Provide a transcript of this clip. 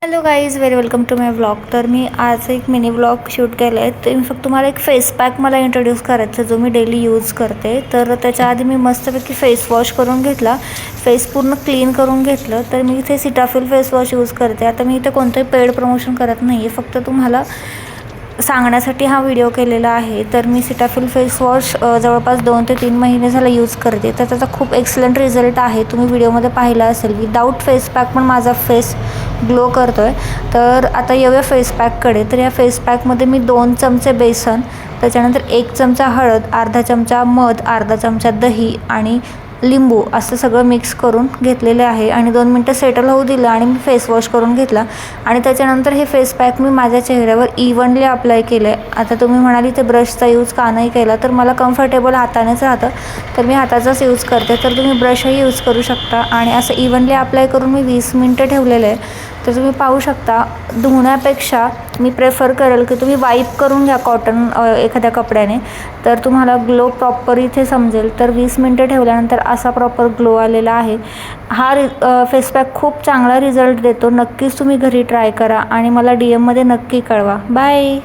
Hello guys, very welcome to my vlog. तर मी आज एक मिनी व्लॉग शूट केलं आहे. तर मी फक्त तुम्हाला एक फेस पॅक मला इंट्रोड्यूस करायचा जो मी डेली यूज करते. तर त्याच्या आधी मी मस्तपैकी फेस वॉश करून घेतला, फेस पूर्ण क्लीन करून घेतलं. तर मी इथे सिटाफिल फेस वॉश यूज करते. आता मी इथे कोणतंही पेड प्रमोशन करत नाही आहे, फक्त तुम्हाला सांगण्यासाठी हा व्हिडिओ केलेला आहे. तर मी सिटाफिल फेस वॉश जवळपास 2 ते 3 महिने झाला यूज करते. तर त्याचा खूप एक्सलंट रिझल्ट आहे, तुम्ही व्हिडिओमध्ये पाहिला असेल. विदाऊट फेस पॅक पण माझा फेस ग्लो करतो आहे. तर आता येऊया फेस पॅककडे. तर या फेस पॅकमध्ये मी 2 चमचे बेसन, त्याच्यानंतर 1 चमचा हळद, अर्धा चमचा मध, अर्धा चमचा दही आणि लिंबू असं सगळं मिक्स करून घेतलेले आहे आणि 2 मिनटं सेटल होऊ दिलं आणि मी फेस वॉश करून घेतला. आणि त्याच्यानंतर हे फेस पॅक मी माझ्या चेहऱ्यावर इव्हनली अप्लाय केलं आहे. आता तुम्ही म्हणाली ते ब्रशचा यूज का नाही केला, तर मला कम्फर्टेबल हातानेच राहतं, तर मी हाताचाच यूज करते. तर तुम्ही ब्रशही यूज करू शकता. आणि असं इव्हनली अप्लाय करून मी 20 मिनटं ठेवलेलं आहे. तर तुम्ही पाहू शकता, धुण्यापेक्षा मी प्रेफर करेल की तुम्ही वाईप करून घ्या कॉटन एखाद्या कपड्याने, तर तुम्हाला ग्लो प्रॉपर इथे समजेल. तर 20 मिनटं ठेवल्यानंतर असा प्रॉपर ग्लो आलेला आहे. हा फेस पॅक खूप चांगला रिझल्ट देतो. नक्कीच तुम्ही घरी ट्राय करा आणि मला DM मध्ये नक्की कळवा. बाय.